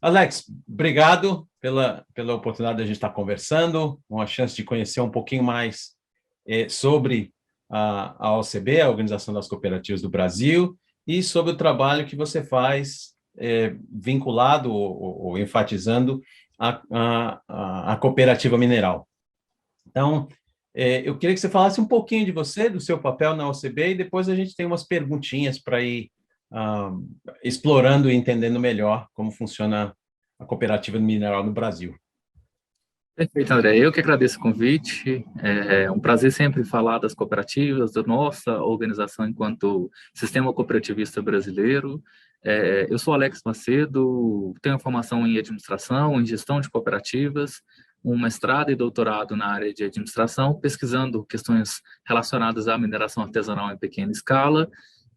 Alex, obrigado pela oportunidade de a gente estar conversando, uma chance de conhecer um pouquinho mais sobre a OCB, a Organização das Cooperativas do Brasil, e sobre o trabalho que você faz vinculado ou enfatizando a cooperativa mineral. Então, eu queria que você falasse um pouquinho de você, do seu papel na OCB, e depois a gente tem umas perguntinhas para ir ah, explorando e entendendo melhor como funciona a cooperativa mineral no Brasil. Perfeito, André. Eu que agradeço o convite. É um prazer sempre falar das cooperativas, da nossa organização enquanto Sistema Cooperativista Brasileiro. Eu sou Alex Macedo, tenho formação em administração, em gestão de cooperativas, um mestrado e doutorado na área de administração, pesquisando questões relacionadas à mineração artesanal em pequena escala.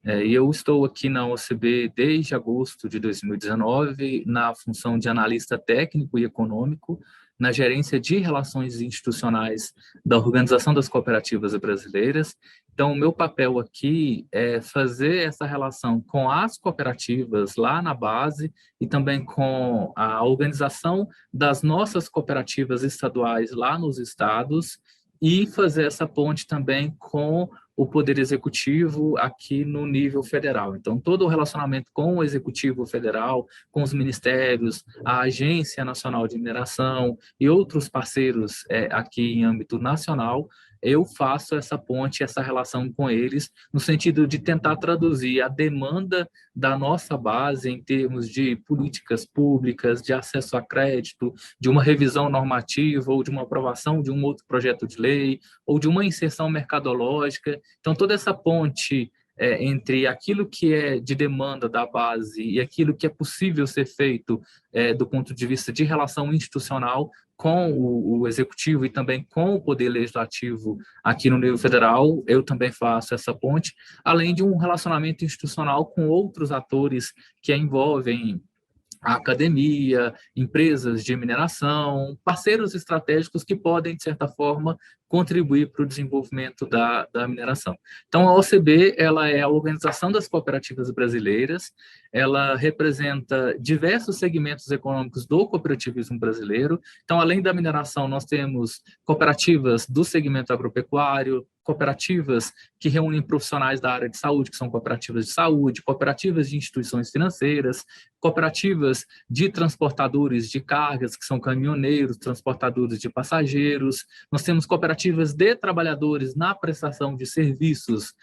E eu estou aqui na OCB desde agosto de 2019, na função de analista técnico e econômico, na gerência de relações institucionais da Organização das Cooperativas Brasileiras. Então, o meu papel aqui é fazer essa relação com as cooperativas lá na base e também com a organização das nossas cooperativas estaduais lá nos estados e fazer essa ponte também com o Poder Executivo aqui no nível federal. Então, todo o relacionamento com o Executivo Federal, com os ministérios, a Agência Nacional de Mineração e outros parceiros aqui em âmbito nacional, eu faço essa ponte, essa relação com eles, no sentido de tentar traduzir a demanda da nossa base em termos de políticas públicas, de acesso a crédito, de uma revisão normativa ou de uma aprovação de um outro projeto de lei, ou de uma inserção mercadológica. Então, toda essa ponte entre aquilo que é de demanda da base e aquilo que é possível ser feito do ponto de vista de relação institucional com o executivo e também com o poder legislativo aqui no nível federal, eu também faço essa ponte, além de um relacionamento institucional com outros atores que envolvem a academia, empresas de mineração, parceiros estratégicos que podem, de certa forma, contribuir para o desenvolvimento da mineração. Então, a OCB ela é a Organização das Cooperativas Brasileiras, ela representa diversos segmentos econômicos do cooperativismo brasileiro. Então, além da mineração, nós temos cooperativas do segmento agropecuário, cooperativas que reúnem profissionais da área de saúde, que são cooperativas de saúde, cooperativas de instituições financeiras, cooperativas de transportadores de cargas, que são caminhoneiros, transportadores de passageiros. Nós temos cooperativas de trabalhadores na prestação de serviços,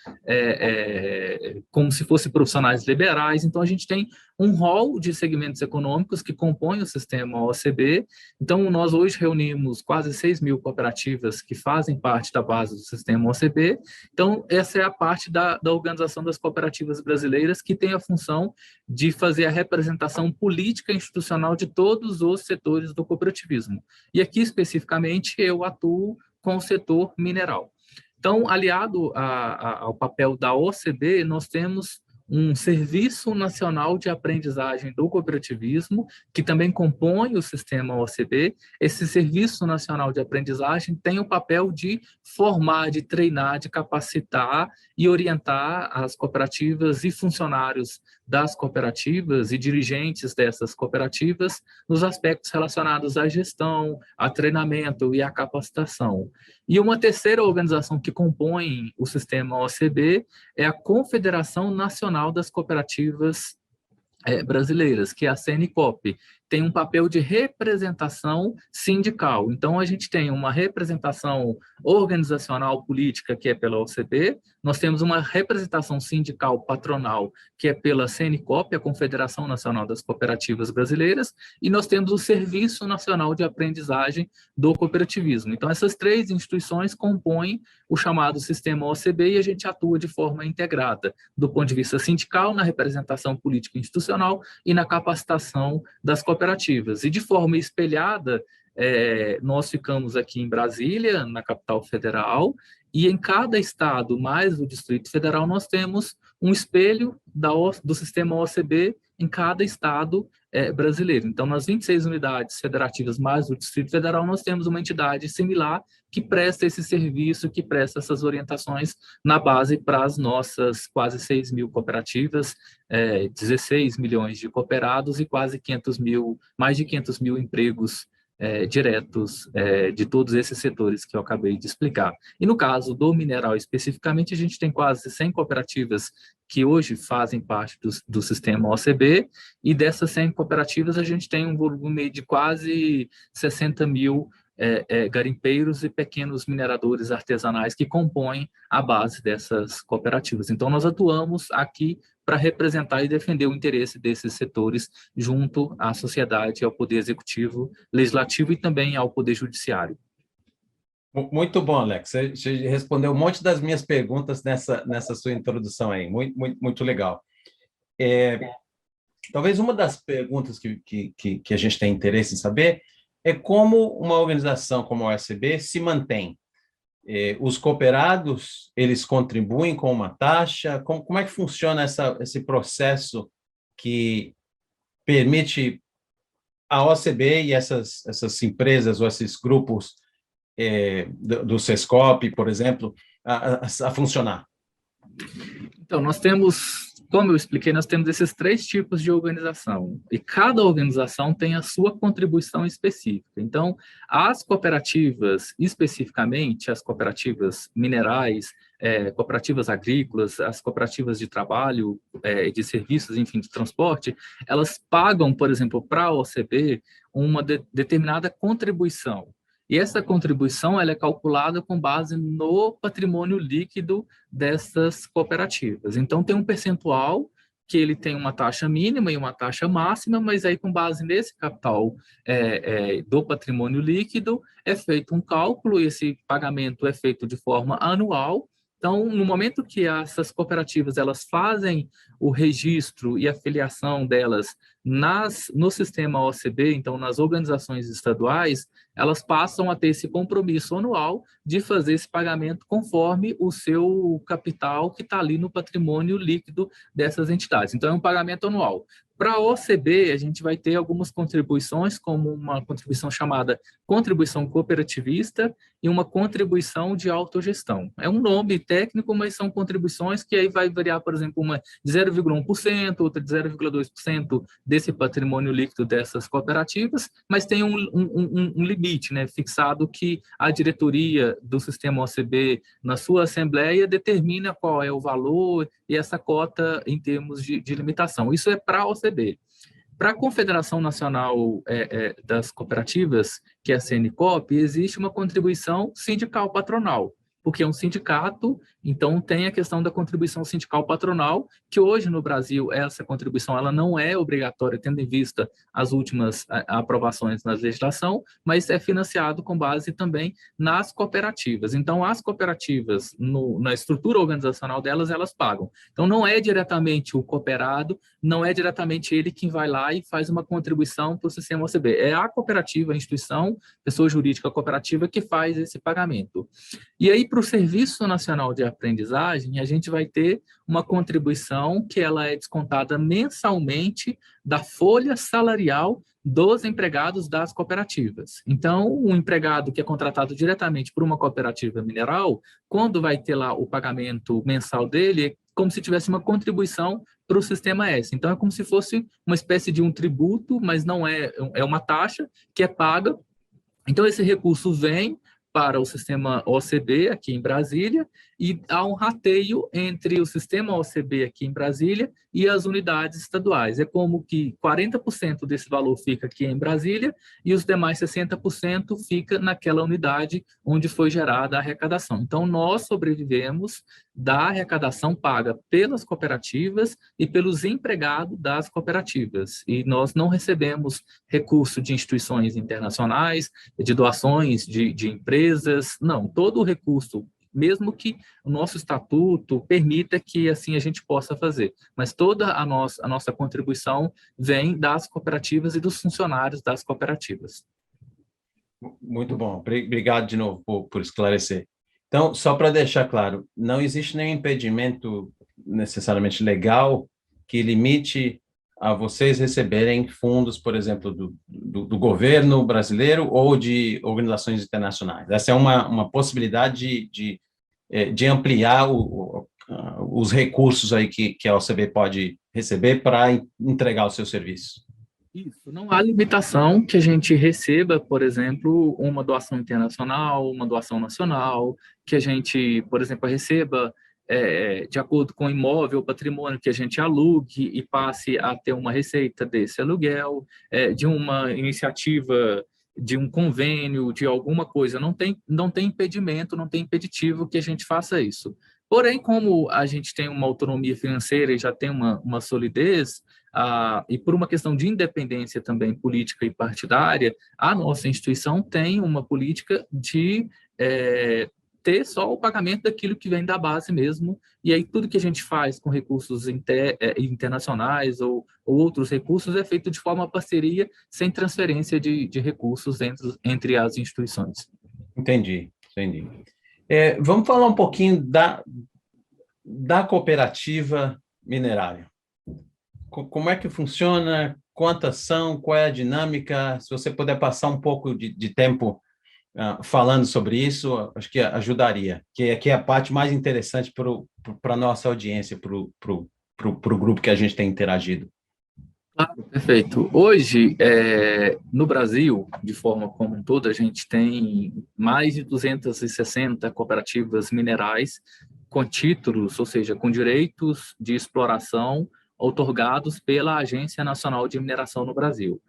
como se fossem profissionais liberais. Então, a gente tem um rol de segmentos econômicos que compõem o sistema OCB. Então, nós hoje reunimos quase 6.000 cooperativas que fazem parte da base do sistema OCB. Então, essa é a parte da Organização das Cooperativas Brasileiras, que tem a função de fazer a representação política e institucional de todos os setores do cooperativismo. E aqui, especificamente, eu atuo com o setor mineral. Então, aliado ao papel da OCB, nós temos um Serviço Nacional de Aprendizagem do Cooperativismo, que também compõe o sistema OCB. Esse Serviço Nacional de Aprendizagem tem o papel de formar, de treinar, de capacitar e orientar as cooperativas e funcionários das cooperativas e dirigentes dessas cooperativas nos aspectos relacionados à gestão, a treinamento e à capacitação. E uma terceira organização que compõe o sistema OCB é a Confederação Nacional das Cooperativas brasileiras, que é a CNCOP, tem um papel de representação sindical. Então, a gente tem uma representação organizacional política, que é pela OCB, nós temos uma representação sindical patronal, que é pela CNCOP, a Confederação Nacional das Cooperativas Brasileiras, e nós temos o Serviço Nacional de Aprendizagem do Cooperativismo. Então, essas três instituições compõem o chamado sistema OCB e a gente atua de forma integrada, do ponto de vista sindical, na representação política institucional e na capacitação das cooperativas. E de forma espelhada, nós ficamos aqui em Brasília, na capital federal, e em cada estado, mais o Distrito Federal, nós temos um espelho do sistema OCB em cada estado brasileiro. Então, nas 26 unidades federativas mais o Distrito Federal, nós temos uma entidade similar que presta esse serviço, que presta essas orientações na base para as nossas quase 6 mil cooperativas, 16 milhões de cooperados e quase 500 mil, mais de 500 mil empregos diretos de todos esses setores que eu acabei de explicar. E no caso do mineral especificamente, a gente tem quase 100 cooperativas que hoje fazem parte do sistema OCB, e dessas 100 cooperativas a gente tem um volume de quase 60 mil garimpeiros e pequenos mineradores artesanais que compõem a base dessas cooperativas. Então, nós atuamos aqui para representar e defender o interesse desses setores junto à sociedade, ao Poder Executivo, Legislativo e também ao Poder Judiciário. Muito bom, Alex. Você respondeu um monte das minhas perguntas nessa sua introdução aí. Muito legal. Talvez uma das perguntas que a gente tem interesse em saber é como uma organização como a OCB se mantém. Os cooperados, eles contribuem com uma taxa? Como é que funciona esse processo que permite a OCB e essas empresas ou esses grupos do Sescop, por exemplo, a funcionar? Então, nós temos, como eu expliquei, nós temos esses 3 tipos de organização, e cada organização tem a sua contribuição específica. Então, as cooperativas, especificamente, as cooperativas minerais, cooperativas agrícolas, as cooperativas de trabalho, de serviços, enfim, de transporte, elas pagam, por exemplo, para a OCB, uma determinada contribuição. E essa contribuição ela é calculada com base no patrimônio líquido dessas cooperativas. Então, tem um percentual que ele tem uma taxa mínima e uma taxa máxima, mas aí, com base nesse capital do patrimônio líquido, é feito um cálculo, e esse pagamento é feito de forma anual. Então, no momento que essas cooperativas elas fazem o registro e a filiação delas no sistema OCB, então nas organizações estaduais, elas passam a ter esse compromisso anual de fazer esse pagamento conforme o seu capital que está ali no patrimônio líquido dessas entidades. Então, é um pagamento anual. Para a OCB, a gente vai ter algumas contribuições, como uma contribuição chamada contribuição cooperativista e uma contribuição de autogestão. É um nome técnico, mas são contribuições que aí vai variar, por exemplo, uma de 0,1%, outra de 0,2% desse patrimônio líquido dessas cooperativas, mas tem um limite, né, fixado, que a diretoria do sistema OCB, na sua assembleia, determina qual é o valor e essa cota em termos de limitação. Isso é para a OCB. Para a Confederação Nacional das Cooperativas, que é a CNCOP, existe uma contribuição sindical patronal, porque é um sindicato, então tem a questão da contribuição sindical patronal, que hoje no Brasil essa contribuição ela não é obrigatória, tendo em vista as últimas aprovações na legislação, mas é financiado com base também nas cooperativas. Então, as cooperativas, na estrutura organizacional delas, elas pagam. Então, não é diretamente o cooperado, não é diretamente ele quem vai lá e faz uma contribuição para o sistema OCB. É a cooperativa, a instituição, pessoa jurídica cooperativa, que faz esse pagamento. E aí, para o Serviço Nacional de Aprendizagem, a gente vai ter uma contribuição que ela é descontada mensalmente da folha salarial dos empregados das cooperativas. Então, um empregado que é contratado diretamente por uma cooperativa mineral, quando vai ter lá o pagamento mensal dele, é como se tivesse uma contribuição para o sistema S. Então, é como se fosse uma espécie de um tributo, mas não é uma taxa que é paga. Então, esse recurso vem para o sistema OCB aqui em Brasília, e há um rateio entre o sistema OCB aqui em Brasília e as unidades estaduais. É como que 40% desse valor fica aqui em Brasília e os demais 60% fica naquela unidade onde foi gerada a arrecadação. Então, nós sobrevivemos da arrecadação paga pelas cooperativas e pelos empregados das cooperativas. E nós não recebemos recurso de instituições internacionais, de doações de empresas, não. Todo o recurso, mesmo que o nosso estatuto permita que assim a gente possa fazer. Mas toda a nossa contribuição vem das cooperativas e dos funcionários das cooperativas. Muito bom. Obrigado de novo por esclarecer. Então, só para deixar claro, não existe nenhum impedimento necessariamente legal que limite a vocês receberem fundos, por exemplo, do governo brasileiro ou de organizações internacionais. Essa é uma possibilidade de ampliar os recursos aí que a OCB pode receber para entregar o seu serviço. Isso, não há limitação que a gente receba, por exemplo, uma doação internacional, uma doação nacional, que a gente, por exemplo, receba de acordo com o imóvel, o patrimônio que a gente alugue e passe a ter uma receita desse aluguel, de uma iniciativa, de um convênio, de alguma coisa. Não tem impedimento, não tem impeditivo que a gente faça isso. Porém, como a gente tem uma autonomia financeira e já tem uma solidez, e por uma questão de independência também política e partidária, a nossa instituição tem uma política de ter só o pagamento daquilo que vem da base mesmo, e aí tudo que a gente faz com recursos internacionais ou outros recursos é feito de forma parceria, sem transferência de recursos entre as instituições. Entendi. Vamos falar um pouquinho da cooperativa minerária. Como é que funciona? Quantas são? Qual é a dinâmica? Se você puder passar um pouco de tempo falando sobre isso, acho que ajudaria, que aqui é a parte mais interessante para a nossa audiência, para o grupo que a gente tem interagido. Claro, perfeito. Hoje, no Brasil, de forma como um todo, a gente tem mais de 260 cooperativas minerais com títulos, ou seja, com direitos de exploração outorgados pela Agência Nacional de Mineração no Brasil.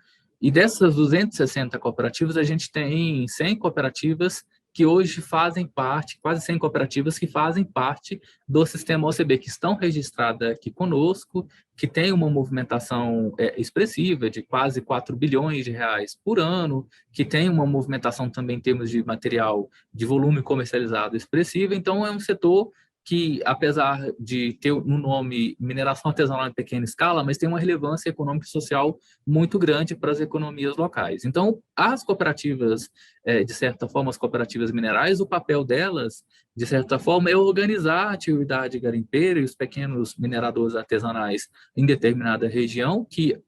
E dessas 260 cooperativas, a gente tem 100 cooperativas que hoje fazem parte, quase 100 cooperativas que fazem parte do sistema OCB, que estão registradas aqui conosco, que tem uma movimentação expressiva de quase 4 bilhões de reais por ano, que tem uma movimentação também em termos de material de volume comercializado expressiva. Então, é um setor que, apesar de ter no nome mineração artesanal em pequena escala, mas tem uma relevância econômica e social muito grande para as economias locais. Então, as cooperativas, de certa forma, as cooperativas minerais, o papel delas, de certa forma, é organizar a atividade garimpeira e os pequenos mineradores artesanais em determinada região, que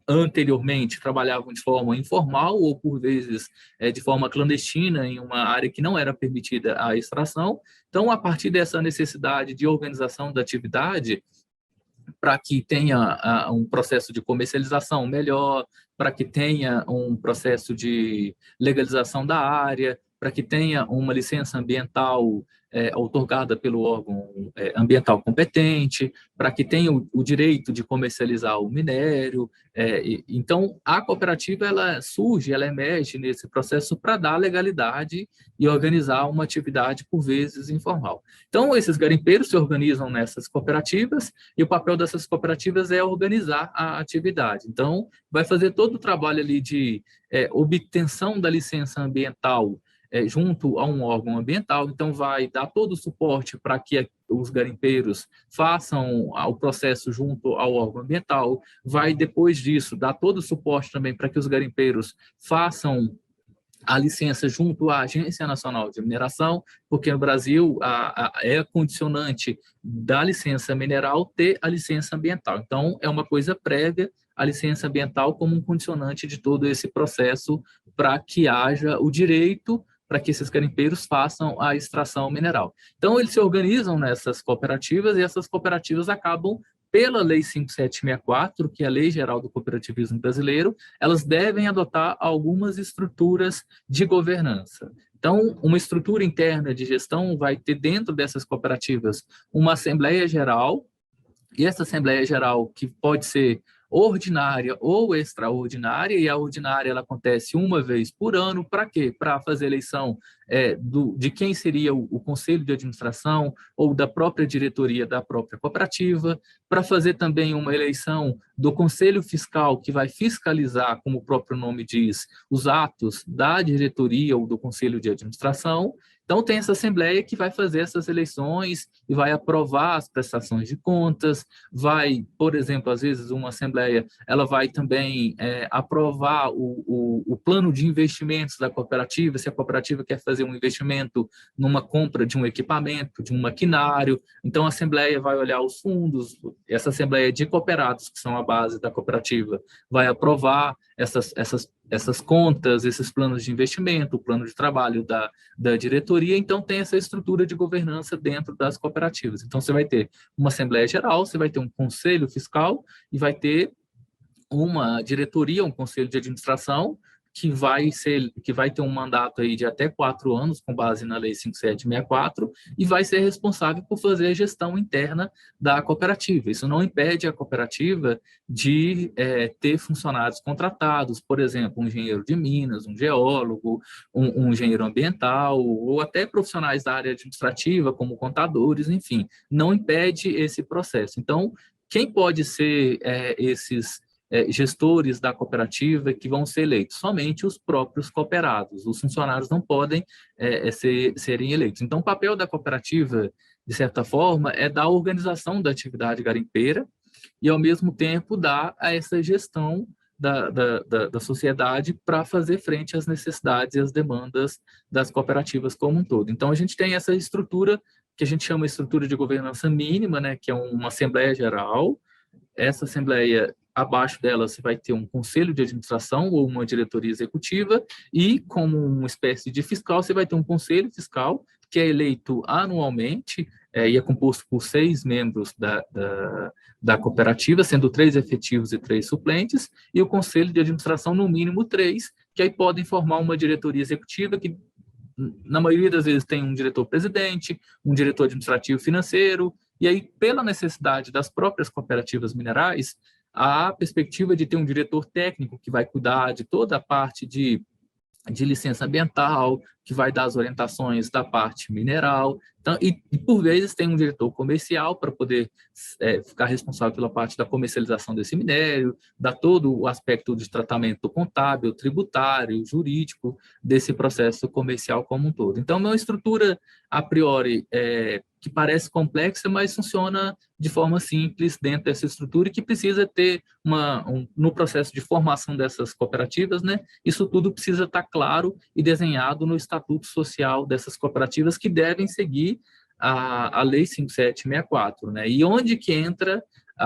anteriormente trabalhavam de forma informal ou, por vezes, de forma clandestina em uma área que não era permitida a extração. Então, a partir dessa necessidade de organização da atividade, para que tenha um processo de comercialização melhor, para que tenha um processo de legalização da área, para que tenha uma licença ambiental outorgada pelo órgão ambiental competente, para que tenha o direito de comercializar o minério. Então, a cooperativa ela surge, ela emerge nesse processo para dar legalidade e organizar uma atividade, por vezes, informal. Então, esses garimpeiros se organizam nessas cooperativas e o papel dessas cooperativas é organizar a atividade. Então, vai fazer todo o trabalho ali de obtenção da licença ambiental junto a um órgão ambiental, então vai dar todo o suporte para que os garimpeiros façam o processo junto ao órgão ambiental, vai depois disso dar todo o suporte também para que os garimpeiros façam a licença junto à Agência Nacional de Mineração, porque no Brasil é condicionante da licença mineral ter a licença ambiental. Então, é uma coisa prévia a licença ambiental como um condicionante de todo esse processo para que haja o direito para que esses garimpeiros façam a extração mineral. Então, eles se organizam nessas cooperativas e essas cooperativas acabam, pela Lei 5764, que é a Lei Geral do Cooperativismo Brasileiro, elas devem adotar algumas estruturas de governança. Então, uma estrutura interna de gestão vai ter dentro dessas cooperativas uma Assembleia Geral, e essa Assembleia Geral, que pode ser ordinária ou extraordinária, e a ordinária ela acontece uma vez por ano. Para quê? Para fazer eleição de quem seria o conselho de administração ou da própria diretoria da própria cooperativa, para fazer também uma eleição do conselho fiscal, que vai fiscalizar, como o próprio nome diz, os atos da diretoria ou do conselho de administração. Então, tem essa assembleia que vai fazer essas eleições e vai aprovar as prestações de contas, vai, por exemplo, às vezes uma assembleia, ela vai também aprovar o plano de investimentos da cooperativa, se a cooperativa quer fazer um investimento numa compra de um equipamento, de um maquinário. Então, a assembleia vai olhar os fundos, essa assembleia de cooperados, que são a base da cooperativa, vai aprovar essas contas, esses planos de investimento, o plano de trabalho da diretoria. Então, tem essa estrutura de governança dentro das cooperativas. Então, você vai ter uma Assembleia Geral, você vai ter um Conselho Fiscal e vai ter uma diretoria, um Conselho de Administração, que vai ter um mandato aí de até 4 anos, com base na Lei 5764, e vai ser responsável por fazer a gestão interna da cooperativa. Isso não impede a cooperativa de ter funcionários contratados, por exemplo, um engenheiro de minas, um geólogo, um engenheiro ambiental, ou até profissionais da área administrativa, como contadores, enfim, não impede esse processo. Então, quem pode ser esses gestores da cooperativa que vão ser eleitos? Somente os próprios cooperados. Os funcionários não podem serem eleitos. Então, o papel da cooperativa, de certa forma, é dar a organização da atividade garimpeira e, ao mesmo tempo, dar a essa gestão da sociedade para fazer frente às necessidades e às demandas das cooperativas como um todo. Então, a gente tem essa estrutura que a gente chama de estrutura de governança mínima, né, que é uma Assembleia Geral. Essa Assembleia, abaixo dela, você vai ter um conselho de administração ou uma diretoria executiva, e como uma espécie de fiscal, você vai ter um conselho fiscal, que é eleito anualmente, e é composto por 6 membros da cooperativa, sendo 3 efetivos e 3 suplentes, e o conselho de administração, no mínimo 3, que aí podem formar uma diretoria executiva que, na maioria das vezes, tem um diretor-presidente, um diretor administrativo financeiro, e aí, pela necessidade das próprias cooperativas minerais, a perspectiva de ter um diretor técnico que vai cuidar de toda a parte de licença ambiental, que vai dar as orientações da parte mineral, então, e por vezes tem um diretor comercial para poder ficar responsável pela parte da comercialização desse minério, dar todo o aspecto de tratamento contábil, tributário, jurídico desse processo comercial como um todo. Então, é uma estrutura, a priori, que parece complexa, mas funciona de forma simples dentro dessa estrutura e que precisa ter no processo de formação dessas cooperativas, né? Isso tudo precisa estar claro e desenhado no estatuto social dessas cooperativas, que devem seguir a Lei 5764, né? E onde que entra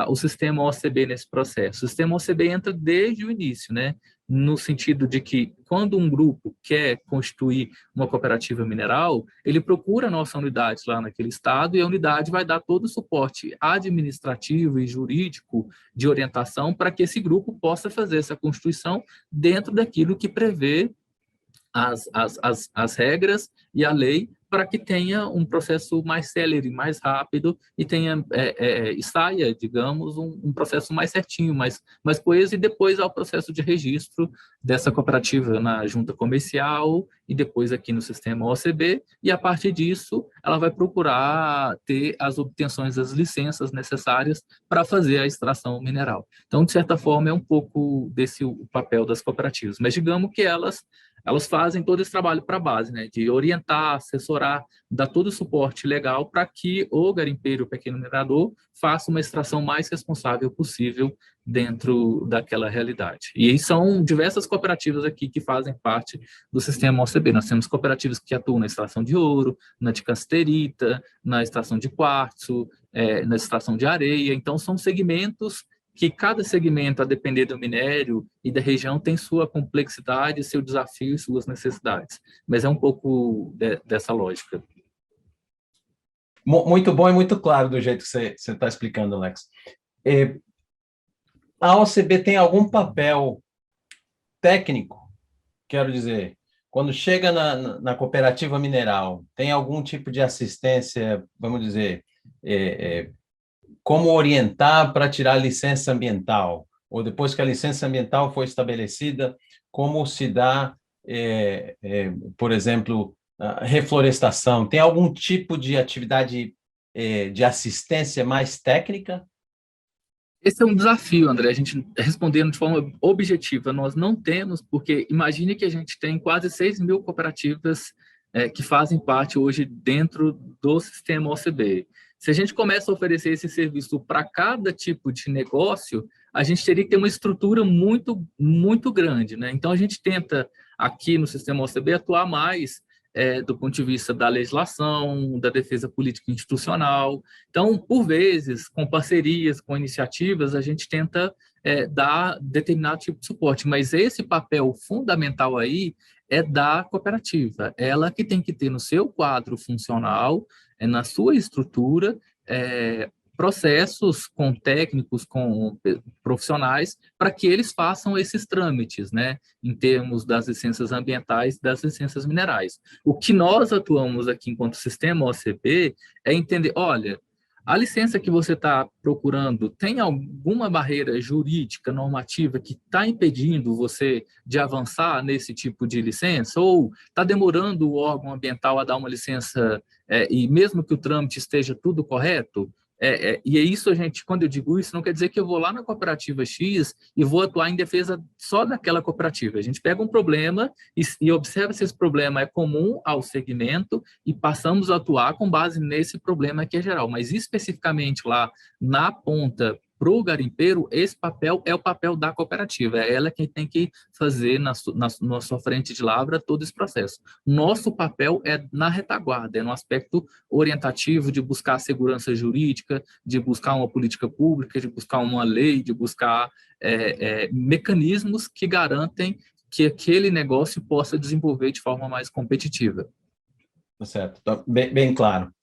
o sistema OCB nesse processo? O sistema OCB entra desde o início, né? No sentido de que, quando um grupo quer constituir uma cooperativa mineral, ele procura a nossa unidade lá naquele estado, e a unidade vai dar todo o suporte administrativo e jurídico de orientação para que esse grupo possa fazer essa constituição dentro daquilo que prevê as regras e a lei, para que tenha um processo mais célere, mais rápido, e saia, digamos, um processo mais certinho, mais coeso, e depois ao processo de registro dessa cooperativa na junta comercial e depois aqui no sistema OCB, e a partir disso ela vai procurar ter as obtenções das licenças necessárias para fazer a extração mineral. Então, de certa forma, é um pouco desse o papel das cooperativas, mas digamos que elas fazem todo esse trabalho para a base, né, de orientar, assessorar, dar todo o suporte legal para que o garimpeiro, o pequeno minerador, faça uma extração mais responsável possível dentro daquela realidade. E são diversas cooperativas aqui que fazem parte do sistema OCB. Nós temos cooperativas que atuam na extração de ouro, na de cassiterita, na extração de quartzo, na extração de areia. Então, são segmentos que cada segmento, a depender do minério e da região, tem sua complexidade, seu desafio e suas necessidades. Mas é um pouco dessa lógica. Muito bom e muito claro do jeito que você está explicando, Alex. A OCB tem algum papel técnico? Quero dizer, quando chega na cooperativa mineral, tem algum tipo de assistência, vamos dizer, como orientar para tirar a licença ambiental, ou depois que a licença ambiental foi estabelecida, como se dá, por exemplo, a reflorestação? Tem algum tipo de atividade de assistência mais técnica? Esse é um desafio, André, a gente respondendo de forma objetiva. Nós não temos, porque imagine que a gente tem quase 6.000 cooperativas que fazem parte hoje dentro do sistema OCB. Se a gente começa a oferecer esse serviço para cada tipo de negócio, a gente teria que ter uma estrutura muito, muito grande, né? Então, a gente tenta, aqui no sistema OCB, atuar mais do ponto de vista da legislação, da defesa política institucional. Então, por vezes, com parcerias, com iniciativas, a gente tenta dar determinado tipo de suporte, mas esse papel fundamental aí é da cooperativa. Ela que tem que ter no seu quadro funcional, na sua estrutura, processos com técnicos, com profissionais, para que eles façam esses trâmites, né, em termos das licenças ambientais e das licenças minerais. O que nós atuamos aqui enquanto sistema OCB é entender, olha, a licença que você está procurando tem alguma barreira jurídica, normativa, que está impedindo você de avançar nesse tipo de licença? Ou está demorando o órgão ambiental a dar uma licença, e mesmo que o trâmite esteja tudo correto? E é isso, quando eu digo isso, não quer dizer que eu vou lá na cooperativa X e vou atuar em defesa só daquela cooperativa. A gente pega um problema e observa se esse problema é comum ao segmento e passamos a atuar com base nesse problema que é geral. Mas especificamente lá na ponta para o garimpeiro, esse papel é o papel da cooperativa. É ela quem tem que fazer na sua frente de lavra todo esse processo. Nosso papel é na retaguarda, é no aspecto orientativo de buscar segurança jurídica, de buscar uma política pública, de buscar uma lei, de buscar mecanismos que garantem que aquele negócio possa desenvolver de forma mais competitiva. Certo, tá bem claro.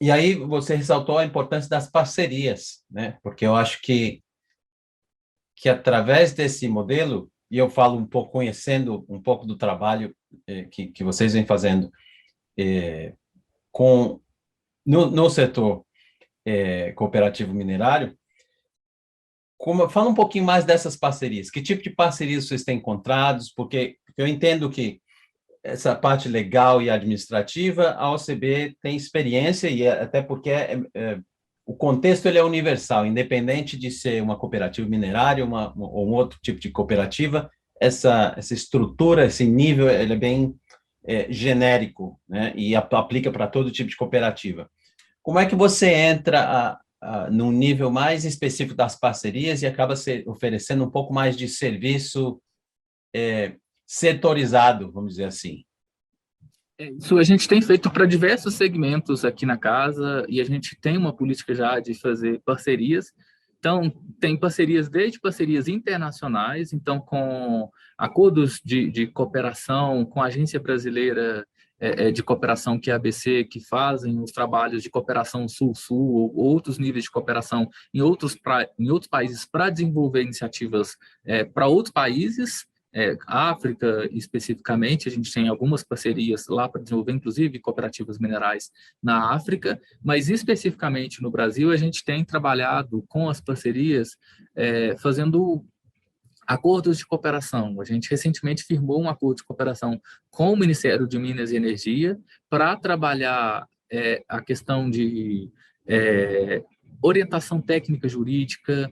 E aí você ressaltou a importância das parcerias, né? Porque eu acho que através desse modelo, e eu falo um pouco, conhecendo um pouco do trabalho que vocês vêm fazendo no setor cooperativo minerário, fala um pouquinho mais dessas parcerias. Que tipo de parcerias vocês têm encontrados? Porque eu entendo que essa parte legal e administrativa, a OCB tem experiência, e até porque o contexto ele é universal, independente de ser uma cooperativa minerária ou um outro tipo de cooperativa, essa estrutura, esse nível, ele é bem genérico, né, e aplica para todo tipo de cooperativa. Como é que você entra num nível mais específico das parcerias e acaba oferecendo um pouco mais de serviço setorizado, vamos dizer assim? Isso a gente tem feito para diversos segmentos aqui na casa, e a gente tem uma política já de fazer parcerias. Então, tem parcerias, desde parcerias internacionais, então com acordos de cooperação com a Agência Brasileira de Cooperação, que é a ABC, que fazem os trabalhos de cooperação Sul-Sul, ou outros níveis de cooperação em outros países para desenvolver iniciativas para outros países. África, especificamente, a gente tem algumas parcerias lá para desenvolver, inclusive, cooperativas minerais na África, mas especificamente no Brasil, a gente tem trabalhado com as parcerias, fazendo acordos de cooperação. A gente recentemente firmou um acordo de cooperação com o Ministério de Minas e Energia para trabalhar a questão de orientação técnica jurídica,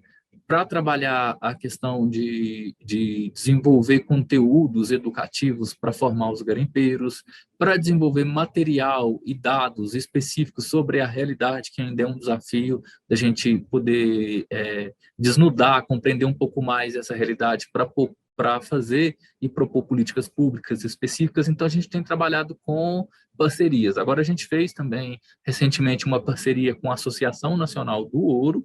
para trabalhar a questão de desenvolver conteúdos educativos para formar os garimpeiros, para desenvolver material e dados específicos sobre a realidade, que ainda é um desafio da gente poder desnudar, compreender um pouco mais essa realidade para fazer e propor políticas públicas específicas. Então, a gente tem trabalhado com parcerias. Agora, a gente fez também, recentemente, uma parceria com a Associação Nacional do Ouro,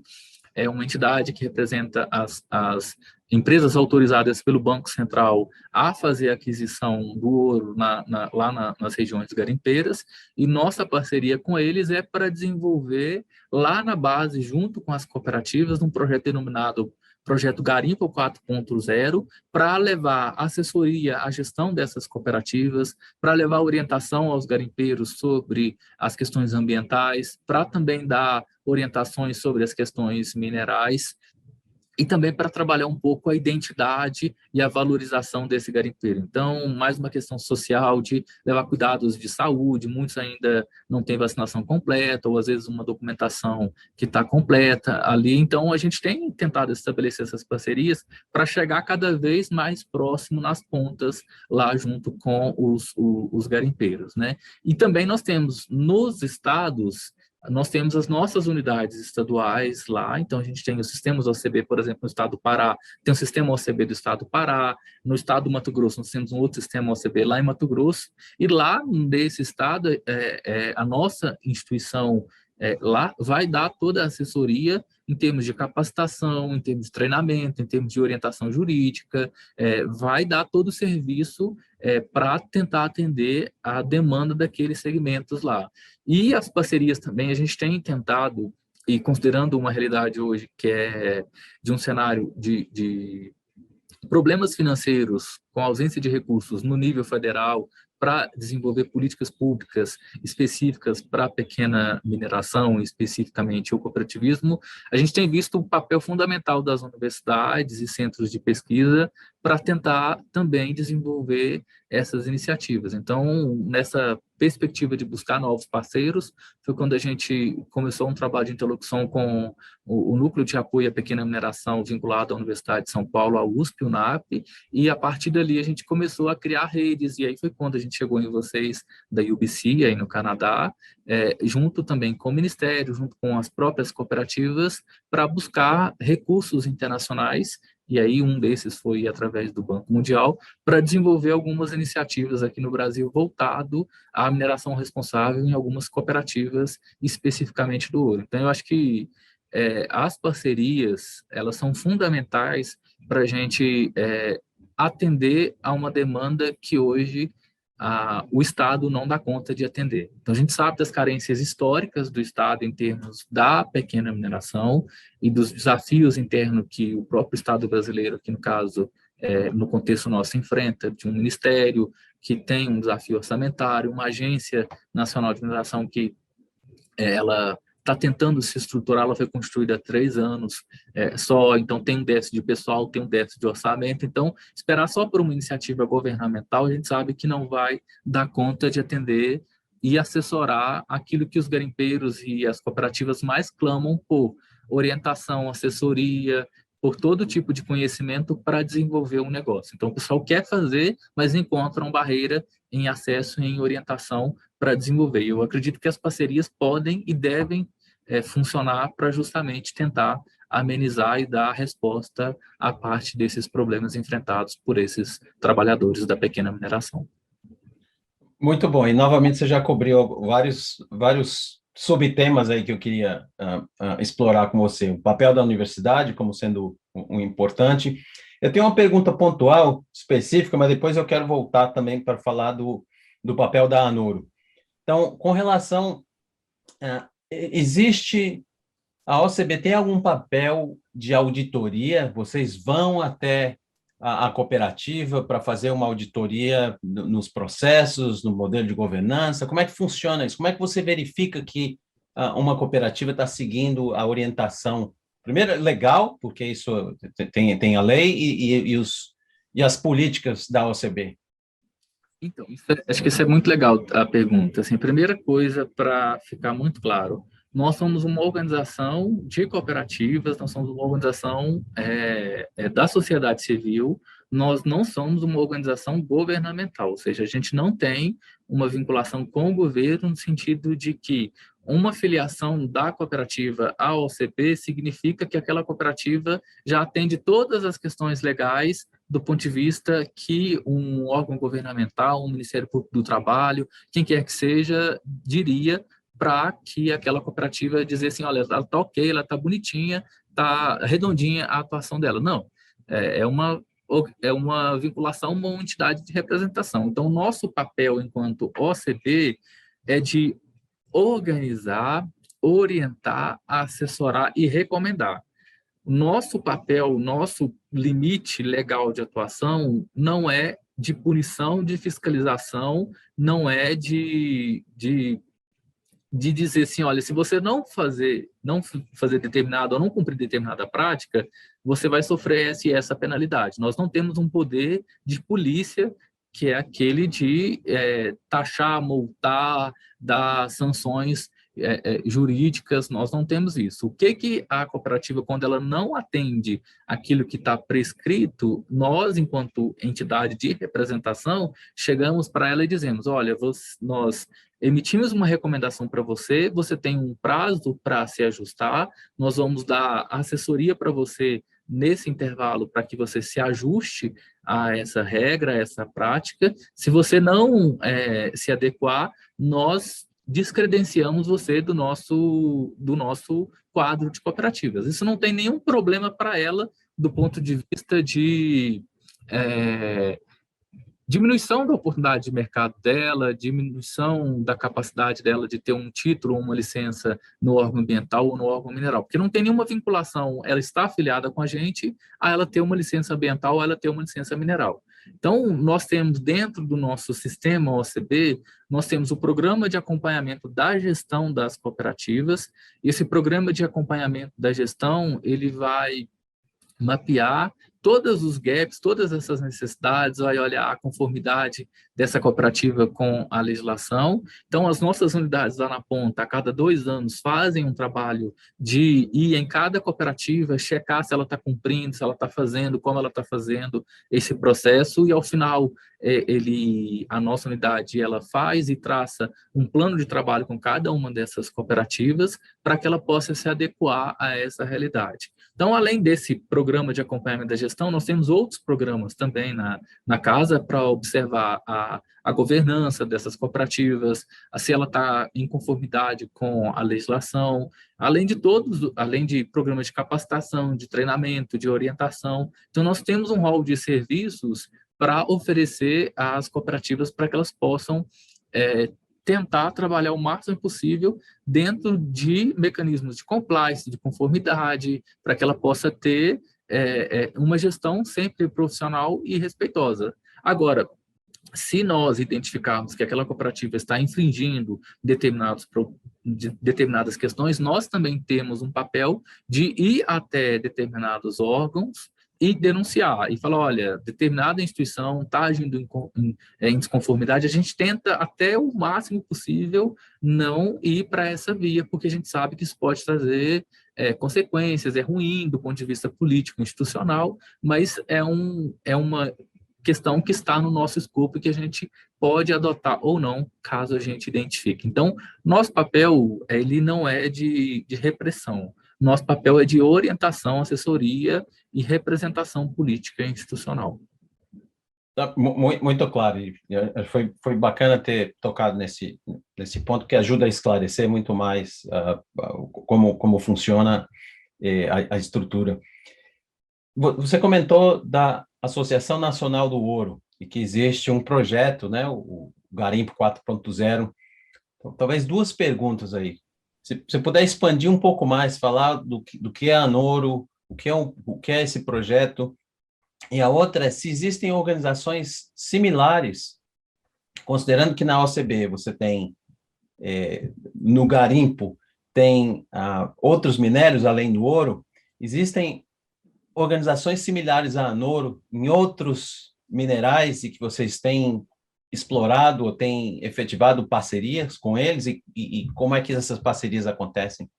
é uma entidade que representa as empresas autorizadas pelo Banco Central a fazer a aquisição do ouro nas regiões garimpeiras, e nossa parceria com eles é para desenvolver lá na base, junto com as cooperativas, um projeto denominado Projeto Garimpo 4.0, para levar assessoria à gestão dessas cooperativas, para levar orientação aos garimpeiros sobre as questões ambientais, para também dar orientações sobre as questões minerais, e também para trabalhar um pouco a identidade e a valorização desse garimpeiro. Então, mais uma questão social de levar cuidados de saúde, muitos ainda não têm vacinação completa, ou às vezes uma documentação que está completa ali. Então, a gente tem tentado estabelecer essas parcerias para chegar cada vez mais próximo nas pontas, lá junto com os garimpeiros, né? E também nós temos nos estados, nós temos as nossas unidades estaduais lá, então a gente tem os sistemas OCB, por exemplo, no estado do Pará, tem o sistema OCB do estado do Pará, no estado do Mato Grosso nós temos um outro sistema OCB lá em Mato Grosso, e lá nesse estado, a nossa instituição lá vai dar toda a assessoria em termos de capacitação, em termos de treinamento, em termos de orientação jurídica, vai dar todo o serviço para tentar atender a demanda daqueles segmentos lá. E as parcerias também, a gente tem tentado, e considerando uma realidade hoje que é de um cenário de problemas financeiros com ausência de recursos no nível federal para desenvolver políticas públicas específicas para a pequena mineração, especificamente o cooperativismo, a gente tem visto o papel fundamental das universidades e centros de pesquisa para tentar também desenvolver essas iniciativas. Então, nessa perspectiva de buscar novos parceiros, foi quando a gente começou um trabalho de interlocução com o Núcleo de Apoio à Pequena Mineração vinculado à Universidade de São Paulo, à USP, UNAP, e a partir dali a gente começou a criar redes, e aí foi quando a gente chegou em vocês da UBC, aí no Canadá, junto também com o Ministério, junto com as próprias cooperativas, para buscar recursos internacionais, e aí um desses foi através do Banco Mundial, para desenvolver algumas iniciativas aqui no Brasil voltado à mineração responsável em algumas cooperativas, especificamente do ouro. Então, eu acho que as parcerias, elas são fundamentais para a gente atender a uma demanda que hoje o Estado não dá conta de atender. Então, a gente sabe das carências históricas do Estado em termos da pequena mineração e dos desafios internos que o próprio Estado brasileiro, aqui no caso, no contexto nosso, enfrenta, de um ministério que tem um desafio orçamentário, uma agência nacional de mineração que ela está tentando se estruturar, ela foi construída há 3 anos só, então tem um déficit de pessoal, tem um déficit de orçamento, então esperar só por uma iniciativa governamental, a gente sabe que não vai dar conta de atender e assessorar aquilo que os garimpeiros e as cooperativas mais clamam por orientação, assessoria, por todo tipo de conhecimento para desenvolver um negócio. Então, o pessoal quer fazer, mas encontram barreira em acesso, em orientação para desenvolver. Eu acredito que as parcerias podem e devem funcionar para justamente tentar amenizar e dar resposta à parte desses problemas enfrentados por esses trabalhadores da pequena mineração. Muito bom. E, novamente, você já cobriu vários subtemas aí que eu queria explorar com você. O papel da universidade como sendo um importante. Eu tenho uma pergunta pontual, específica, mas depois eu quero voltar também para falar do papel da ANURO. Então, com relação... existe... A OCB tem algum papel de auditoria? Vocês vão até a cooperativa para fazer uma auditoria nos processos, no modelo de governança? Como é que funciona isso? Como é que você verifica que uma cooperativa está seguindo a orientação, primeiro, legal, porque isso tem a lei, e as políticas da OCB? Então, acho que isso é muito legal a pergunta. Assim, primeira coisa, para ficar muito claro, nós somos uma organização de cooperativas, nós somos uma organização da sociedade civil, nós não somos uma organização governamental, ou seja, a gente não tem uma vinculação com o governo no sentido de que uma filiação da cooperativa à OCB significa que aquela cooperativa já atende todas as questões legais do ponto de vista que um órgão governamental, um Ministério Público do Trabalho, quem quer que seja, diria para que aquela cooperativa dizer assim, olha, ela está ok, ela está bonitinha, está redondinha a atuação dela. Não, é uma vinculação, uma entidade de representação. Então, o nosso papel enquanto OCB é de organizar, orientar, assessorar e recomendar. Nosso papel, nosso limite legal de atuação não é de punição, de fiscalização, não é de de dizer assim, olha, se você não fazer determinado ou não cumprir determinada prática, você vai sofrer essa penalidade. Nós não temos um poder de polícia que é aquele de taxar, multar, dar sanções jurídicas. Nós não temos isso. O que a cooperativa, quando ela não atende aquilo que está prescrito, nós, enquanto entidade de representação, chegamos para ela e dizemos, olha, nós emitimos uma recomendação para você, você tem um prazo para se ajustar, nós vamos dar assessoria para você nesse intervalo para que você se ajuste a essa regra, a essa prática. Se você não se adequar, nós descredenciamos você do nosso quadro de cooperativas. Isso não tem nenhum problema para ela do ponto de vista de diminuição da oportunidade de mercado dela, diminuição da capacidade dela de ter um título ou uma licença no órgão ambiental ou no órgão mineral, porque não tem nenhuma vinculação, ela está afiliada com a gente, a ela ter uma licença ambiental ou ela ter uma licença mineral. Então, nós temos dentro do nosso sistema OCB, nós temos o programa de acompanhamento da gestão das cooperativas, e esse programa de acompanhamento da gestão, ele vai mapear todos os gaps, todas essas necessidades, vai olhar a conformidade dessa cooperativa com a legislação. Então, as nossas unidades lá na ponta, a cada 2 anos, fazem um trabalho de ir em cada cooperativa, checar se ela está cumprindo, se ela está fazendo, como ela está fazendo esse processo, e ao final, a nossa unidade, ela faz e traça um plano de trabalho com cada uma dessas cooperativas para que ela possa se adequar a essa realidade. Então, além desse programa de acompanhamento da gestão, nós temos outros programas também na casa para observar a governança dessas cooperativas, se ela está em conformidade com a legislação, além de programas de capacitação, de treinamento, de orientação. Então, nós temos um rol de serviços para oferecer às cooperativas para que elas possam tentar trabalhar o máximo possível dentro de mecanismos de compliance, de conformidade, para que ela possa ter uma gestão sempre profissional e respeitosa. Agora, se nós identificarmos que aquela cooperativa está infringindo determinadas questões, nós também temos um papel de ir até determinados órgãos e denunciar, e falar, olha, determinada instituição está agindo em desconformidade, a gente tenta até o máximo possível não ir para essa via, porque a gente sabe que isso pode trazer consequências, é ruim do ponto de vista político, institucional, mas é uma questão que está no nosso escopo e que a gente pode adotar ou não, caso a gente identifique. Então, nosso papel, ele não é de repressão, nosso papel é de orientação, assessoria e representação política e institucional. Muito claro, e foi bacana ter tocado nesse ponto, que ajuda a esclarecer muito mais como funciona a estrutura. Você comentou da Associação Nacional do Ouro, e que existe um projeto, né, o Garimpo 4.0. Então, talvez 2 perguntas aí. Se você puder expandir um pouco mais, falar do que é a Anoro, o que é esse projeto, e a outra é se existem organizações similares, considerando que na OCB você tem, no garimpo, tem outros minérios além do ouro, existem organizações similares à Anoro em outros minerais e que vocês têm explorado ou têm efetivado parcerias com eles, e como é que essas parcerias acontecem?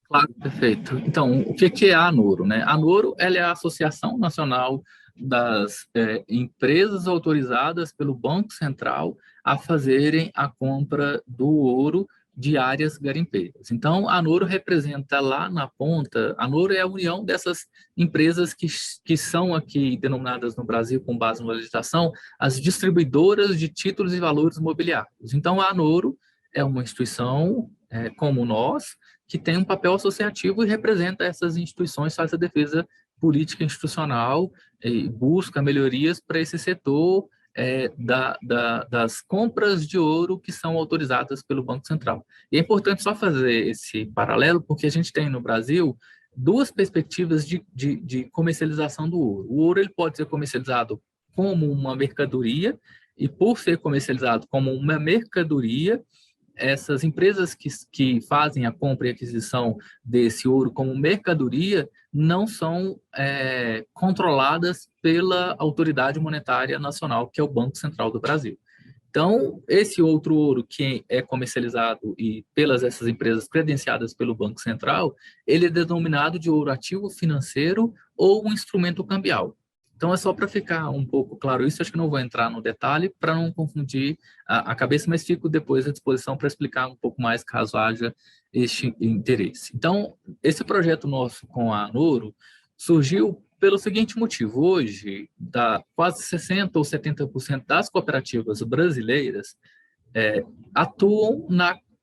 Claro, perfeito. Então, o que é a Anoro, né? A Anoro, ela é a Associação Nacional das empresas autorizadas pelo Banco Central a fazerem a compra do ouro de áreas garimpeiras. Então, a Anoro representa lá na ponta, a Anoro é a união dessas empresas que são aqui denominadas no Brasil, com base na legislação, as distribuidoras de títulos e valores imobiliários. Então, a Anoro é uma instituição como nós, que tem um papel associativo e representa essas instituições, faz a defesa política institucional e busca melhorias para esse setor das compras de ouro que são autorizadas pelo Banco Central. E é importante só fazer esse paralelo, porque a gente tem no Brasil 2 perspectivas de comercialização do ouro. O ouro ele pode ser comercializado como uma mercadoria, e por ser comercializado como uma mercadoria, essas empresas que fazem a compra e aquisição desse ouro como mercadoria não são controladas pela Autoridade Monetária Nacional, que é o Banco Central do Brasil. Então, esse outro ouro que é comercializado e pelas essas empresas credenciadas pelo Banco Central, ele é denominado de ouro ativo financeiro ou um instrumento cambial. Então, é só para ficar um pouco claro isso, acho que não vou entrar no detalhe para não confundir a cabeça, mas fico depois à disposição para explicar um pouco mais caso haja este interesse. Então, esse projeto nosso com a Anoro surgiu pelo seguinte motivo: hoje, quase 60% ou 70% das cooperativas brasileiras atuam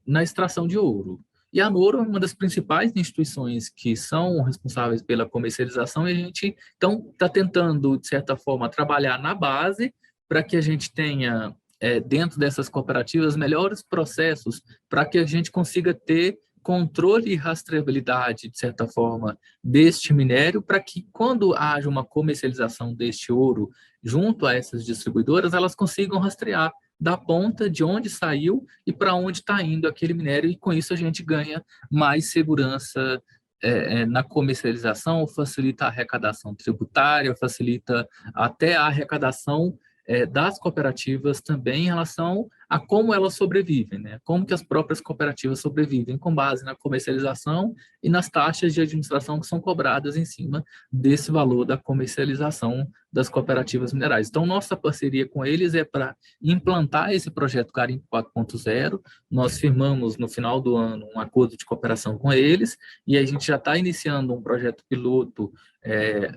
na extração de ouro. E a Anoro é uma das principais instituições que são responsáveis pela comercialização, e a gente, então, está tentando, de certa forma, trabalhar na base para que a gente tenha, dentro dessas cooperativas, melhores processos para que a gente consiga ter controle e rastreabilidade, de certa forma, deste minério, para que, quando haja uma comercialização deste ouro junto a essas distribuidoras, elas consigam rastrear da ponta de onde saiu e para onde está indo aquele minério, e com isso a gente ganha mais segurança na comercialização, facilita a arrecadação tributária, facilita até a arrecadação das cooperativas também em relação a como elas sobrevivem, né? Como que as próprias cooperativas sobrevivem, com base na comercialização e nas taxas de administração que são cobradas em cima desse valor da comercialização das cooperativas minerais. Então, nossa parceria com eles é para implantar esse projeto Garimpo 4.0. Nós firmamos no final do ano um acordo de cooperação com eles, e a gente já está iniciando um projeto piloto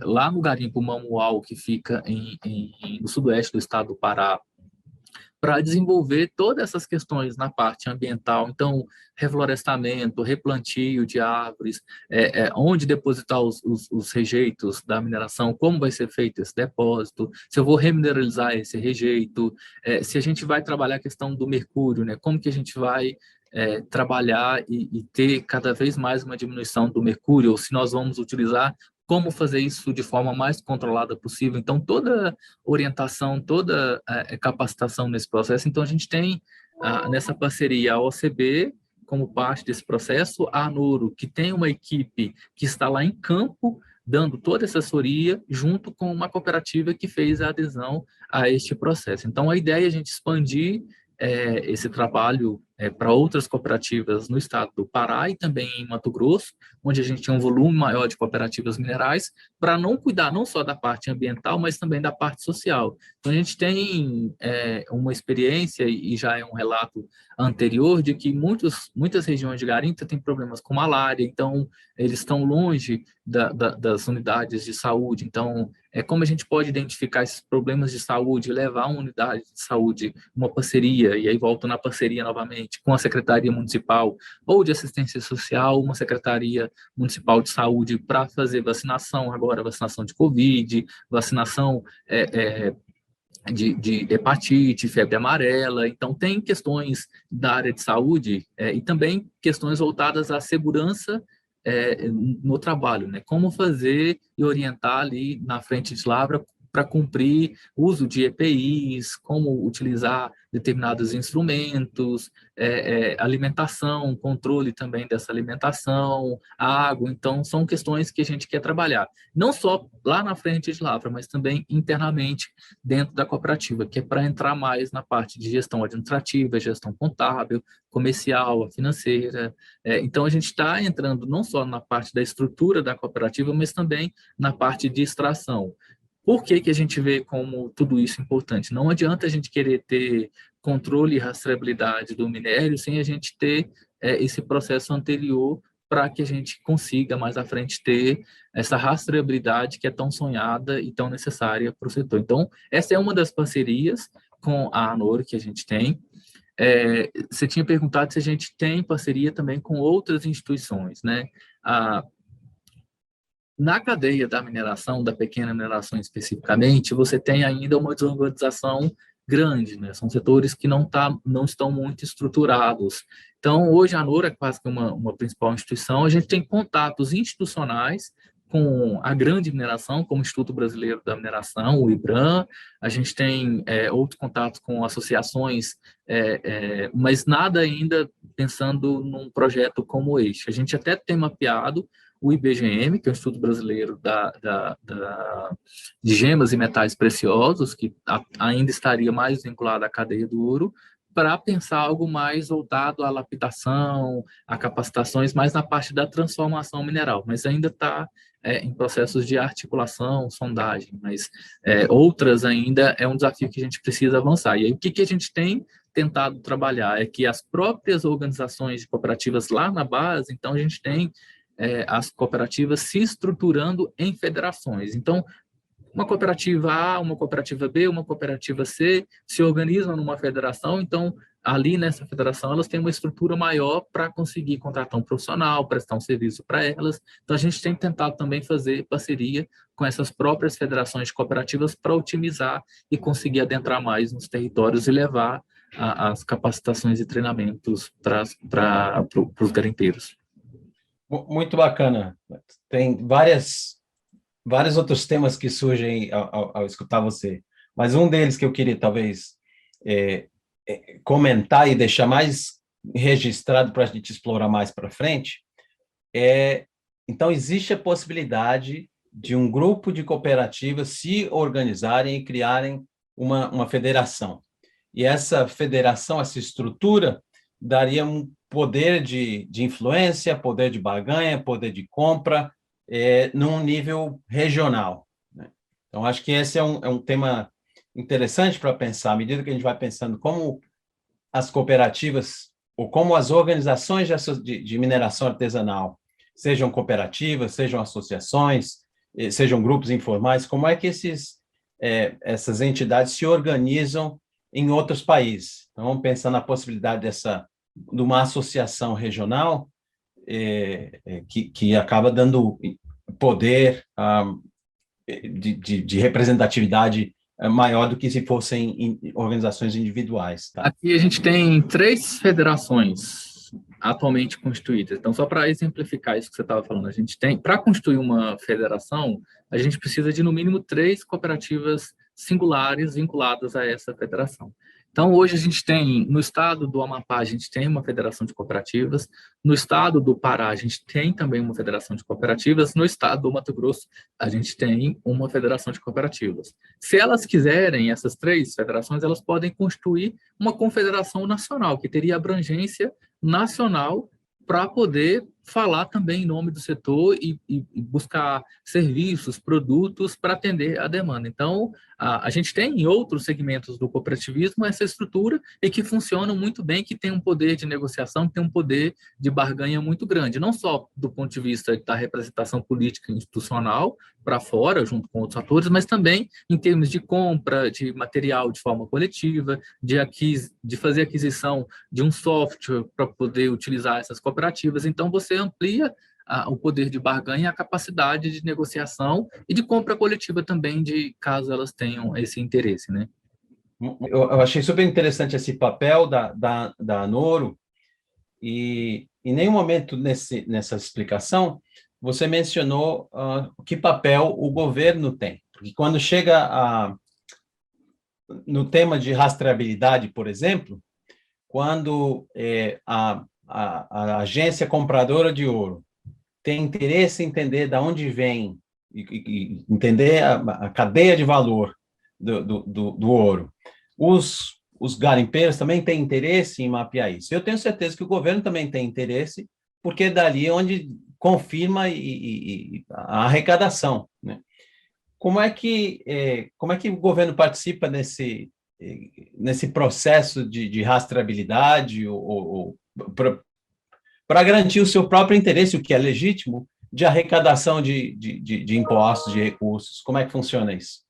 lá no Garimpo Mamual, que fica no sudoeste do estado do Pará, para desenvolver todas essas questões na parte ambiental. Então, reflorestamento, replantio de árvores, onde depositar os rejeitos da mineração, como vai ser feito esse depósito, se eu vou remineralizar esse rejeito, se a gente vai trabalhar a questão do mercúrio, né? Como que a gente vai trabalhar e ter cada vez mais uma diminuição do mercúrio, ou se nós vamos utilizar, como fazer isso de forma mais controlada possível. Então, toda orientação, toda capacitação nesse processo. Então, a gente tem nessa parceria a OCB como parte desse processo, a Anoro, que tem uma equipe que está lá em campo, dando toda essa assessoria, junto com uma cooperativa que fez a adesão a este processo. Então, a ideia é a gente expandir esse trabalho para outras cooperativas no estado do Pará e também em Mato Grosso, onde a gente tem um volume maior de cooperativas minerais, para não cuidar não só da parte ambiental, mas também da parte social. Então, a gente tem uma experiência, e já é um relato anterior, de que muitas regiões de garimpo têm problemas com malária, então eles estão longe das unidades de saúde. Então, como a gente pode identificar esses problemas de saúde e levar uma unidade de saúde, uma parceria, e aí volto na parceria novamente, com a Secretaria Municipal ou de Assistência Social, uma Secretaria Municipal de Saúde, para fazer vacinação, agora vacinação de Covid, vacinação de hepatite, febre amarela. Então, tem questões da área de saúde e também questões voltadas à segurança no trabalho, né? Como fazer e orientar ali na frente de lavra para cumprir o uso de EPIs, como utilizar determinados instrumentos, alimentação, controle também dessa alimentação, água. Então, são questões que a gente quer trabalhar, não só lá na frente de lavra, mas também internamente dentro da cooperativa, que é para entrar mais na parte de gestão administrativa, gestão contábil, comercial, financeira. Então, a gente está entrando não só na parte da estrutura da cooperativa, mas também na parte de extração. Por que a gente vê como tudo isso importante? Não adianta a gente querer ter controle e rastreabilidade do minério sem a gente ter esse processo anterior, para que a gente consiga mais à frente ter essa rastreabilidade que é tão sonhada e tão necessária para o setor. Então, essa é uma das parcerias com a Anoro que a gente tem. Você tinha perguntado se a gente tem parceria também com outras instituições, né? Na cadeia da mineração, da pequena mineração especificamente, você tem ainda uma desorganização grande, né? São setores que não estão muito estruturados. Então, hoje a Anoro é quase que uma principal instituição. A gente tem contatos institucionais com a grande mineração, como o Instituto Brasileiro da Mineração, o IBRAM, a gente tem outros contatos com associações, mas nada ainda pensando num projeto como este. A gente até tem mapeado o IBGM, que é o Instituto Brasileiro de Gemas e Metais Preciosos, que ainda estaria mais vinculado à cadeia do ouro, para pensar algo mais voltado à lapidação, a capacitações, mais na parte da transformação mineral, mas ainda está em processos de articulação, sondagem, mas outras ainda é um desafio que a gente precisa avançar. E aí, o que a gente tem tentado trabalhar é que as próprias organizações de cooperativas lá na base, então a gente tem as cooperativas se estruturando em federações. Então, uma cooperativa A, uma cooperativa B, uma cooperativa C se organizam numa federação, então, ali nessa federação, elas têm uma estrutura maior para conseguir contratar um profissional, prestar um serviço para elas. Então, a gente tem tentado também fazer parceria com essas próprias federações de cooperativas para otimizar e conseguir adentrar mais nos territórios e levar as capacitações e treinamentos para os garimpeiros. Muito bacana. Tem vários outros temas que surgem ao escutar você, mas um deles que eu queria talvez comentar e deixar mais registrado para a gente explorar mais para frente então existe a possibilidade de um grupo de cooperativas se organizarem e criarem uma federação. E essa federação, essa estrutura, daria um poder de influência, poder de barganha, poder de compra, num nível regional, né? Então, acho que esse é um tema interessante para pensar, à medida que a gente vai pensando como as cooperativas, ou como as organizações de mineração artesanal, sejam cooperativas, sejam associações, sejam grupos informais, como é que essas entidades se organizam em outros países. Então, vamos pensar na possibilidade de uma associação regional que acaba dando poder de representatividade maior do que se fossem organizações individuais. Tá? Aqui a gente tem 3 federações atualmente constituídas. Então, só para exemplificar isso que você estava falando, a gente tem, para constituir uma federação, a gente precisa de, no mínimo, 3 cooperativas singulares vinculadas a essa federação. Então, hoje a gente tem, no estado do Amapá, a gente tem uma federação de cooperativas, no estado do Pará, a gente tem também uma federação de cooperativas, no estado do Mato Grosso, a gente tem uma federação de cooperativas. Se elas quiserem, essas 3 federações, elas podem constituir uma confederação nacional, que teria abrangência nacional para poder falar também em nome do setor e buscar serviços, produtos para atender a demanda. Então, a gente tem em outros segmentos do cooperativismo essa estrutura e que funcionam muito bem, que tem um poder de negociação, que tem um poder de barganha muito grande, não só do ponto de vista da representação política e institucional para fora, junto com outros atores, mas também em termos de compra de material de forma coletiva, de fazer aquisição de um software para poder utilizar essas cooperativas. Então, você amplia o poder de barganha, a capacidade de negociação e de compra coletiva também, de caso elas tenham esse interesse, né? Eu achei super interessante esse papel da Anoro, e em nenhum momento nessa explicação você mencionou que papel o governo tem, porque quando chega no tema de rastreabilidade, por exemplo, quando a agência compradora de ouro tem interesse em entender de onde vem e entender a cadeia de valor do ouro, os garimpeiros também têm interesse em mapear isso. Eu tenho certeza que o governo também tem interesse, porque é dali onde confirma a arrecadação, né? Como é que o governo participa nesse processo de rastreabilidade ou para garantir o seu próprio interesse, o que é legítimo, de arrecadação de impostos, de recursos? Como é que funciona isso?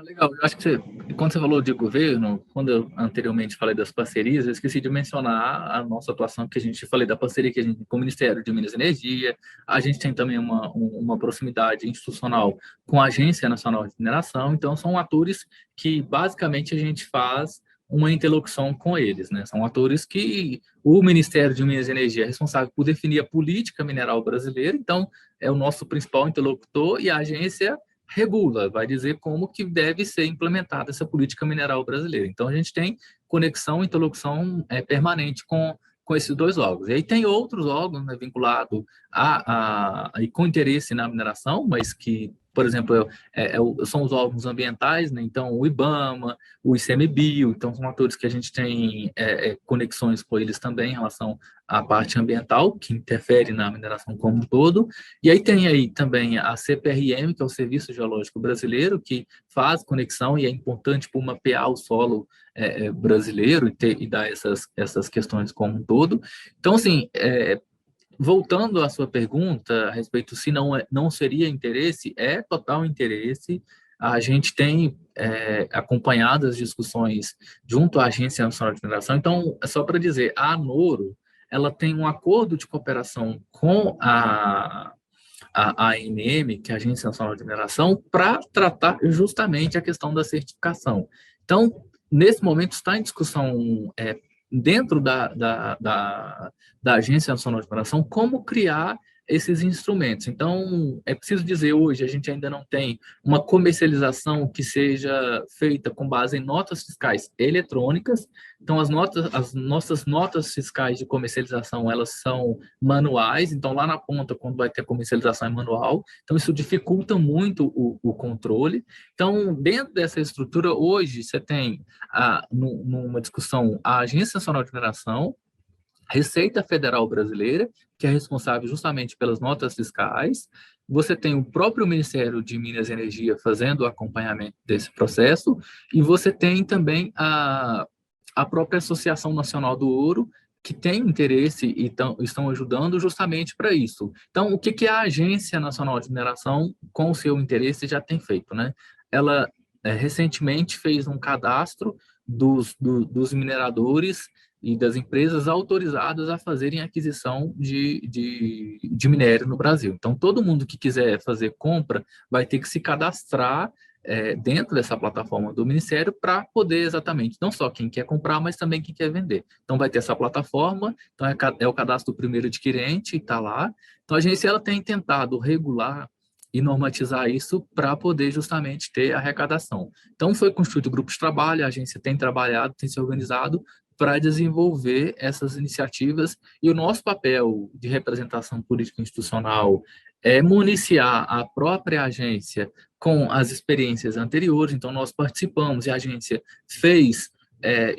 Legal, eu acho que quando você falou de governo, quando eu anteriormente falei das parcerias, eu esqueci de mencionar a nossa atuação, que a gente falei da parceria que a gente tem com o Ministério de Minas e Energia, a gente tem também uma proximidade institucional com a Agência Nacional de Mineração, então são atores que basicamente a gente faz uma interlocução com eles, né? São atores que o Ministério de Minas e Energia é responsável por definir a política mineral brasileira, então é o nosso principal interlocutor, e a agência regula, vai dizer como que deve ser implementada essa política mineral brasileira. Então a gente tem conexão, interlocução permanente com esses dois órgãos. E aí tem outros órgãos, né, vinculados e com interesse na mineração, mas que, por exemplo, são os órgãos ambientais, né? Então o IBAMA, o ICMBio, então são atores que a gente tem conexões com eles também em relação à parte ambiental, que interfere na mineração como um todo. E aí tem aí também a CPRM, que é o Serviço Geológico Brasileiro, que faz conexão e é importante para mapear o solo brasileiro e dar essas questões como um todo. Então, assim, voltando à sua pergunta a respeito se não seria interesse, é total interesse. A gente tem acompanhado as discussões junto à Agência Nacional de Mineração. Então, é só para dizer, a ANORO, ela tem um acordo de cooperação com a ANM, que é a Agência Nacional de Mineração, para tratar justamente a questão da certificação. Então, nesse momento, está em discussão dentro da Agência Nacional de Mineração como criar esses instrumentos. Então, é preciso dizer, hoje a gente ainda não tem uma comercialização que seja feita com base em notas fiscais eletrônicas. Então, as nossas notas fiscais de comercialização, elas são manuais. Então, lá na ponta, quando vai ter comercialização, é manual. Então, isso dificulta muito o controle. Então, dentro dessa estrutura, hoje, você tem, numa discussão, a Agência Nacional de Mineração, Receita Federal Brasileira, que é responsável justamente pelas notas fiscais. Você tem o próprio Ministério de Minas e Energia fazendo o acompanhamento desse processo, e você tem também a própria Associação Nacional do Ouro, que tem interesse e estão ajudando justamente para isso. Então, o que a Agência Nacional de Mineração, com o seu interesse, já tem feito, né? Ela recentemente fez um cadastro dos mineradores e das empresas autorizadas a fazerem aquisição de minério no Brasil. Então, todo mundo que quiser fazer compra vai ter que se cadastrar dentro dessa plataforma do Ministério para poder exatamente, não só quem quer comprar, mas também quem quer vender. Então, vai ter essa plataforma, então é o cadastro do primeiro adquirente, está lá. Então, a agência ela tem tentado regular e normatizar isso para poder justamente ter arrecadação. Então, foi constituído o grupo de trabalho, a agência tem trabalhado, tem se organizado para desenvolver essas iniciativas, e o nosso papel de representação política institucional é municiar a própria agência com as experiências anteriores. Então, nós participamos e a agência fez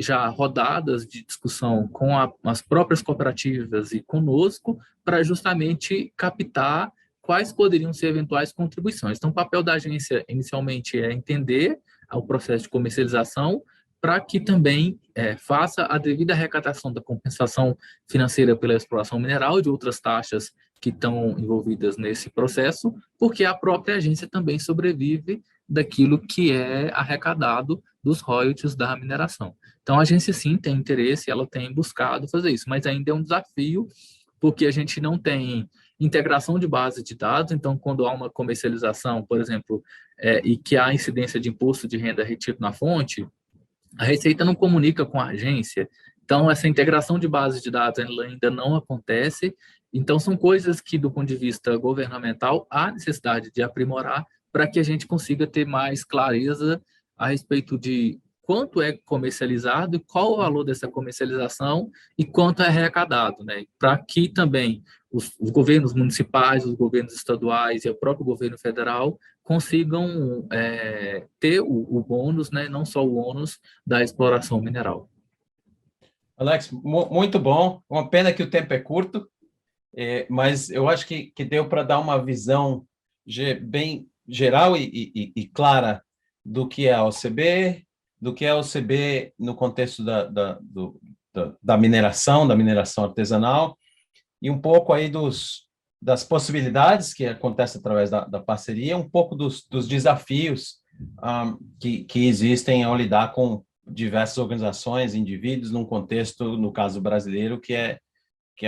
já rodadas de discussão com as próprias cooperativas e conosco, para justamente captar quais poderiam ser eventuais contribuições. Então, o papel da agência, inicialmente, é entender o processo de comercialização, para que também faça a devida arrecadação da compensação financeira pela exploração mineral e de outras taxas que estão envolvidas nesse processo, porque a própria agência também sobrevive daquilo que é arrecadado dos royalties da mineração. Então, a agência, sim, tem interesse, ela tem buscado fazer isso, mas ainda é um desafio, porque a gente não tem integração de base de dados. Então, quando há uma comercialização, por exemplo, e que há incidência de imposto de renda retido na fonte, a Receita não comunica com a agência. Então, essa integração de base de dados ela ainda não acontece. Então, são coisas que, do ponto de vista governamental, há necessidade de aprimorar para que a gente consiga ter mais clareza a respeito de quanto é comercializado, qual o valor dessa comercialização e quanto é arrecadado, né? Para que também os governos municipais, os governos estaduais e o próprio governo federal consigam ter o bônus, né? Não só o ônus da exploração mineral. Alex, muito bom. Uma pena que o tempo é curto, mas eu acho que deu para dar uma visão bem geral e clara do que é a OCB, do que é a OCB no contexto da mineração artesanal, e um pouco aí das possibilidades que acontecem através da parceria, um pouco dos desafios que existem ao lidar com diversas organizações, indivíduos, num contexto, no caso brasileiro, que é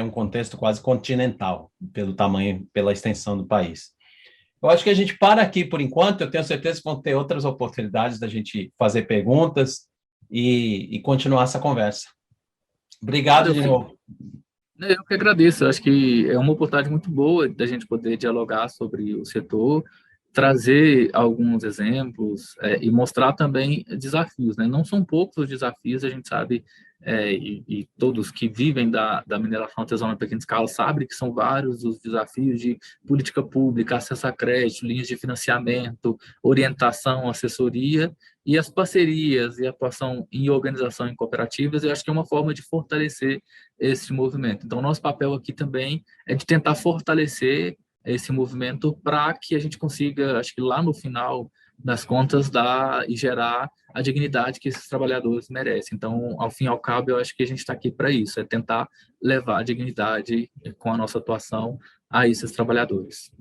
um contexto quase continental, pelo tamanho, pela extensão do país. Eu acho que a gente para aqui por enquanto. Eu tenho certeza que vão ter outras oportunidades da gente fazer perguntas e continuar essa conversa. Obrigado de novo. Eu que agradeço, eu acho que é uma oportunidade muito boa da gente poder dialogar sobre o setor, trazer alguns exemplos e mostrar também desafios, né? Não são poucos os desafios, a gente sabe, e todos que vivem da mineração artesanal em pequena escala sabem que são vários os desafios de política pública, acesso a crédito, linhas de financiamento, orientação, assessoria, e as parcerias e atuação em organização em cooperativas, eu acho que é uma forma de fortalecer esse movimento. Então, nosso papel aqui também é de tentar fortalecer esse movimento para que a gente consiga, acho que lá no final das contas, dar e gerar a dignidade que esses trabalhadores merecem. Então, ao fim e ao cabo, eu acho que a gente está aqui para isso, é tentar levar a dignidade com a nossa atuação a esses trabalhadores.